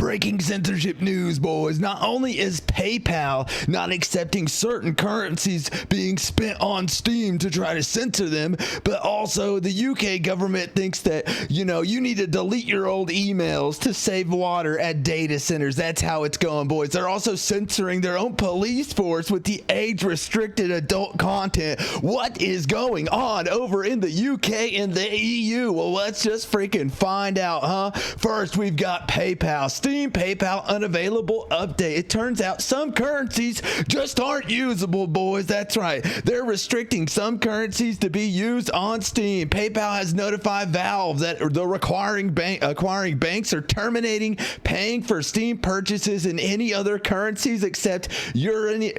Breaking censorship news, boys. Not only is PayPal not accepting certain currencies being spent on Steam to try to censor them, but also the UK government thinks that, you need to delete your old emails to save water at data centers. That's how it's going, boys. They're also censoring their own police force with the age-restricted adult content. What is going on over in the UK and the EU? Well, let's just freaking find out, huh? First, we've got PayPal. Steam PayPal unavailable update. It turns out some currencies just aren't usable, boys. That's right. They're restricting some currencies to be used on Steam. PayPal has notified Valve that the acquiring banks are terminating paying for Steam purchases in any other currencies except euros,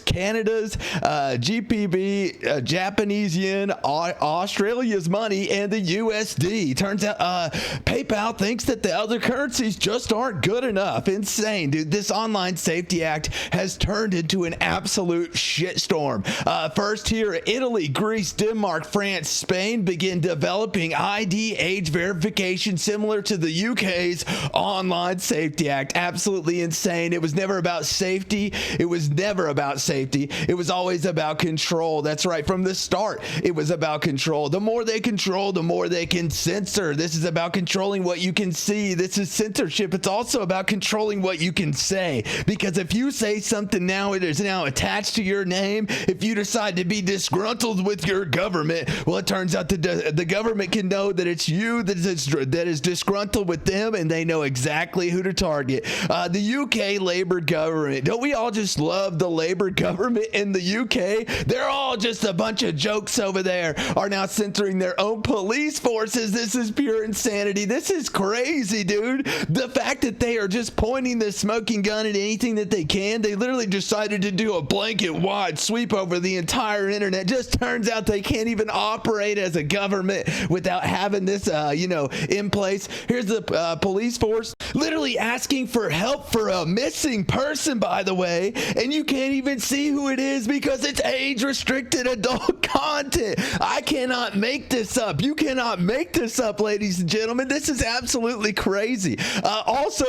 Canada's GBP, Japanese yen, Australia's money, and the USD. Turns out PayPal thinks that the other currencies just aren't good enough. Insane, dude. This Online Safety Act has turned into an absolute shitstorm. First here, Italy, Greece, Denmark, France, Spain begin developing ID age verification similar to the UK's Online Safety Act. Absolutely insane. It was never about safety. It was never about safety. It was always about control. That's right. From the start, it was about control. The more they control, the more they can censor. This is about controlling what you can see. This is censorship. It's also about controlling what you can say. Because if you say something now, it is now attached to your name. If you decide to be disgruntled with your government, well, it turns out the government can know that it's you that is disgruntled with them, and they know exactly who to target. The UK Labour government. Don't we all just love the Labour government in the UK? They're all just a bunch of jokes over there, are now censoring their own police forces. This is pure insanity. This is crazy, dude. The fact that they are just pointing the smoking gun at anything that they can. They literally decided to do a blanket wide sweep over the entire internet. Just turns out they can't even operate as a government without having this, in place. Here's the police force literally asking for help for a missing person, by the way, and you can't even see who it is because it's age-restricted adult content. I cannot make this up. You cannot make this up, ladies and gentlemen. This is absolutely crazy. Also,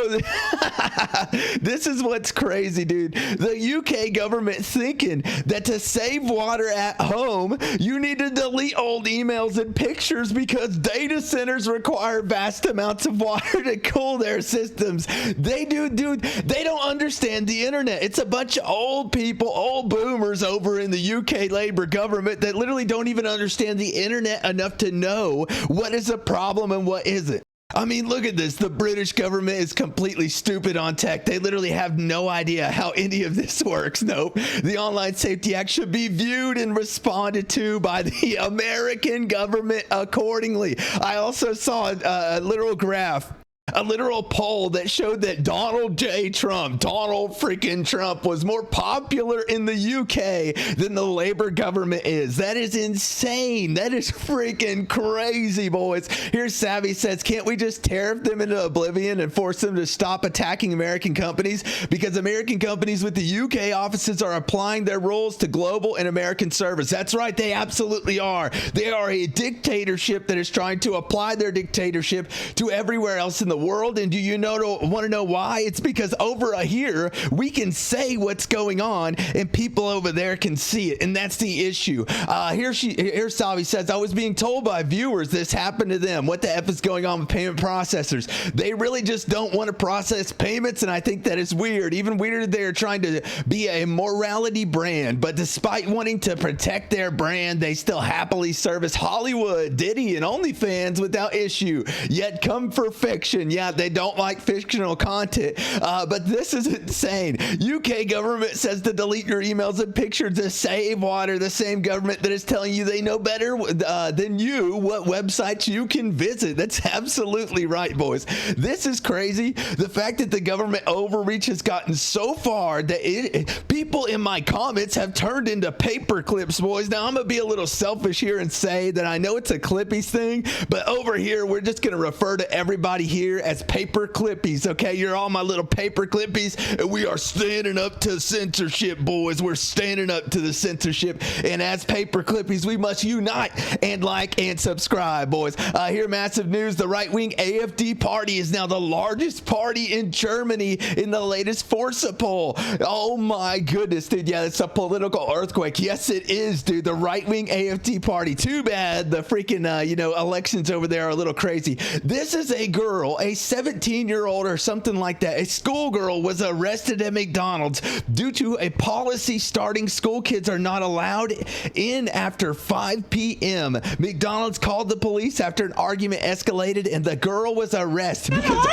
this is what's crazy, dude. The UK government thinking that to save water at home, you need to delete old emails and pictures because data centers require vast amounts of water to cool their systems. They don't understand the internet. It's a bunch of old people, old boomers over in the UK Labour government that literally don't even understand the internet enough to know what is a problem and what isn't. I mean, look at this. The British government is completely stupid on tech. They literally have no idea how any of this works. Nope. The Online Safety Act should be viewed and responded to by the American government accordingly. I also saw a literal graph. A literal poll that showed that Donald freaking Trump was more popular in the UK than the Labour government is. That is insane. That is freaking crazy, boys. Here's Savvy says, can't we just tariff them into oblivion and force them to stop attacking American companies? Because American companies with the UK offices are applying their rules to global and American servers. That's right. They absolutely are. They are a dictatorship that is trying to apply their dictatorship to everywhere else in the world. And do you want to know why? It's because over here we can say what's going on and people over there can see it, and that's the issue. Here's Salvi says, I was being told by viewers this happened to them. What the F is going on with payment processors? They really just don't want to process payments, and I think that is weird. Even weirder, they are trying to be a morality brand, but despite wanting to protect their brand, they still happily service Hollywood, Diddy, and OnlyFans without issue, yet come for fiction. Yeah, they don't like fictional content, but this is insane. UK government says to delete your emails and pictures to save water. The same government that is telling you they know better than you what websites you can visit. That's absolutely right, boys. This is crazy. The fact that the government overreach has gotten so far that people in my comments have turned into paper clips, boys. Now, I'm going to be a little selfish here and say that I know it's a Clippies thing, but over here, we're just going to refer to everybody here here as paper clippies, okay? You're all my little paper clippies, and we are standing up to censorship, boys. We're standing up to the censorship, and as paper clippies, we must unite and like and subscribe, boys. Here, massive news. The right-wing AfD party is now the largest party in Germany in the latest Forza poll. Oh my goodness, dude. Yeah, it's a political earthquake. Yes, it is, dude. The right-wing AfD party. Too bad the freaking, elections over there are a little crazy. This is a girl, a 17-year-old or something like that. A schoolgirl was arrested at McDonald's due to a policy starting school kids are not allowed in after 5 p.m. McDonald's called the police after an argument escalated and the girl was arrested because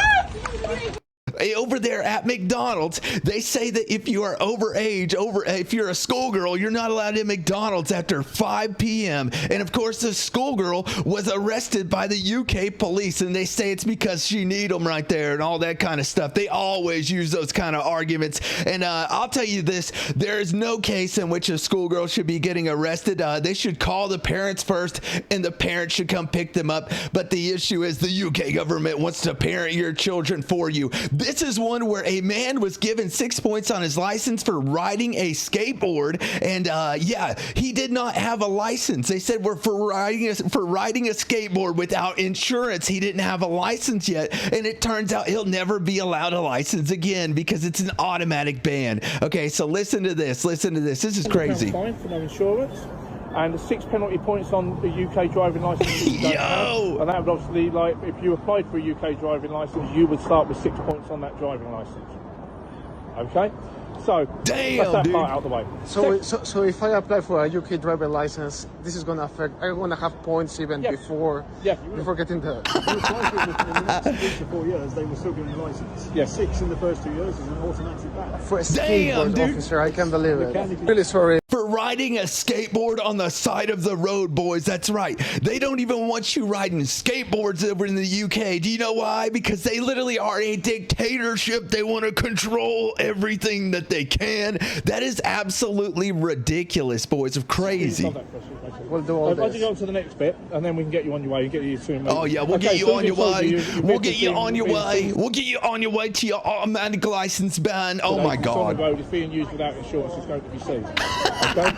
over there at McDonald's, they say that if you are if you're a schoolgirl, you're not allowed in McDonald's after 5 p.m. And of course, the schoolgirl was arrested by the UK police, and they say it's because she need them right there and all that kind of stuff. They always use those kind of arguments. And I'll tell you this, there is no case in which a schoolgirl should be getting arrested. They should call the parents first, and the parents should come pick them up. But the issue is the UK government wants to parent your children for you. This is one where a man was given 6 points on his license for riding a skateboard, and he did not have a license. They said for riding a skateboard without insurance. He didn't have a license yet, and it turns out he'll never be allowed a license again because it's an automatic ban. Okay, so listen to this. This is crazy. Fine for no insurance. And 6 penalty points on the UK driving license. Yo! And that would obviously, like, if you applied for a UK driving license, you would start with 6 points on that driving license. Okay? So, damn, that's that dude. part out of the way. So if I apply for a UK driver license, this is going to affect, I'm going to have points even before getting the... If you apply for it within the next 3 to 4 years, they will still give you a license. Yes. 6 in the first 2 years is an automatic ban. For a skateboard officer, I can't believe it. Really sorry. For riding a skateboard on the side of the road, boys. That's right. They don't even want you riding skateboards over in the UK. Do you know why? Because they literally are a dictatorship. They want to control everything that they can. That is absolutely ridiculous, boys. Crazy. We'll do all this. I'll just go on to the next bit, and then we can get you on your way and get you soon. Oh yeah, we'll get you on your way. We'll get you on your way. We'll get you on your way to your automatic license ban. Oh my God. On the road, it's being used without insurance. It's going to be seized. Okay.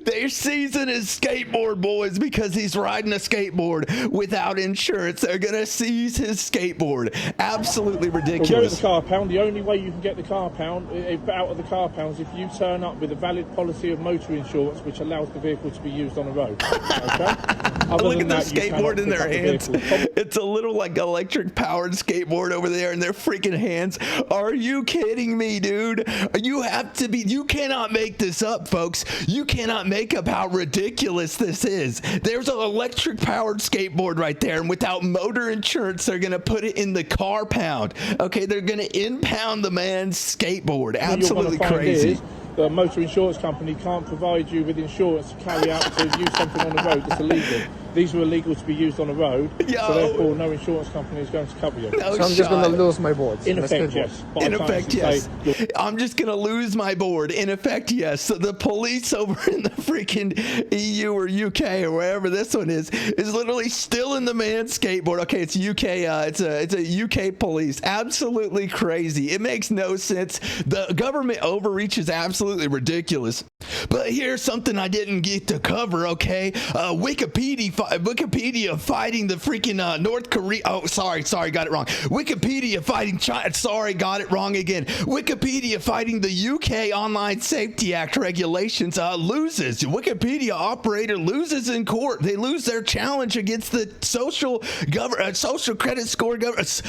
They're seizing his skateboard, boys, because he's riding a skateboard without insurance. They're gonna seize his skateboard. Absolutely ridiculous. We'll go to the car pound. The only way you can get the car pound out of the car pound is if you turn up with a valid policy of motor insurance, which allows the vehicle to be used on the road. Okay. Look at their skateboard in their hands. It's a little like electric powered skateboard over there in their freaking hands. Are you kidding me, dude? You cannot make this up, folks. You cannot make up how ridiculous this is. There's an electric powered skateboard right there, and without motor insurance, they're gonna put it in the car pound. Okay, they're gonna impound the man's skateboard. Absolutely crazy. The motor insurance company can't provide you with insurance to carry out to use something on the road that's illegal. These are illegal to be used on the road, so therefore no insurance company is going to cover you. So I'm just going to lose my board. In effect, yes. In effect, yes. I'm just going to lose my board. In effect, yes. So the police over in the freaking EU or UK or wherever this one is literally still in the man's skateboard. Okay, it's UK. It's a UK police. Absolutely crazy. It makes no sense. The government overreach is absolutely ridiculous. But here's something I didn't get to cover. Okay, Wikipedia fighting the freaking North Korea. Oh, sorry, got it wrong. Wikipedia fighting China. Sorry, got it wrong again. Wikipedia fighting the UK Online Safety Act regulations loses. Wikipedia operator loses in court. They lose their challenge against the social credit score government.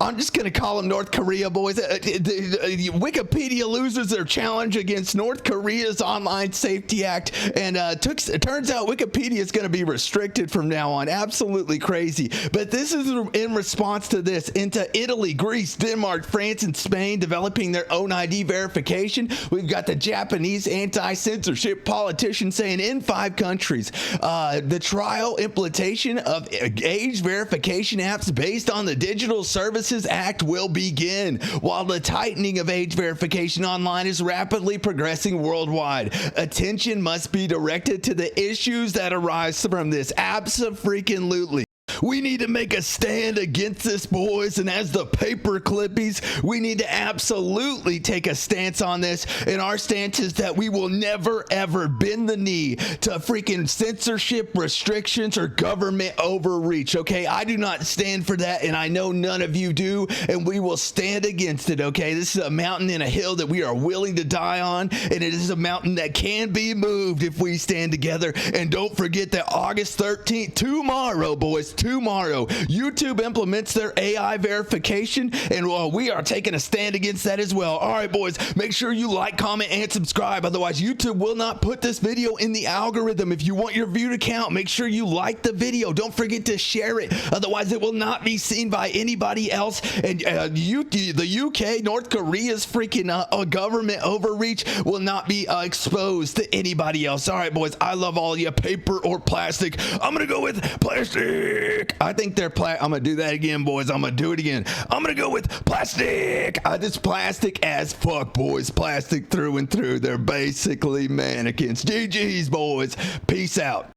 I'm just gonna call them North Korea, boys. Wikipedia loses their challenge against North Korea's Online Safety Act, and it turns out Wikipedia is going to be restricted from now on. Absolutely crazy. But this is in response to this. Into Italy, Greece, Denmark, France, and Spain developing their own ID verification. We've got the Japanese anti-censorship politicians saying in 5 countries, the trial implementation of age verification apps based on the Digital Services Act will begin, while the tightening of age verification online is rapidly progressing worldwide. Attention must be directed to the issues that arise from this. Abso-freaking-lutely. We need to make a stand against this, boys. And as the paper clippies, we need to absolutely take a stance on this. And our stance is that we will never, ever bend the knee to freaking censorship, restrictions, or government overreach, okay? I do not stand for that, and I know none of you do, and we will stand against it, okay? This is a mountain and a hill that we are willing to die on, and it is a mountain that can be moved if we stand together. And don't forget that August 13th, tomorrow, boys, tomorrow, YouTube implements their AI verification, and we are taking a stand against that as well. All right, boys, make sure you like, comment, and subscribe. Otherwise, YouTube will not put this video in the algorithm. If you want your view to count, make sure you like the video. Don't forget to share it. Otherwise, it will not be seen by anybody else. And the UK, North Korea's freaking government overreach will not be exposed to anybody else. All right, boys, I love all you. Paper or plastic? I'm going to go with plastic. I think they're I'm going to do that again, boys. I'm going to do it again. I'm going to go with plastic. It's plastic as fuck, boys. Plastic through and through. They're basically mannequins. GG's, boys. Peace out.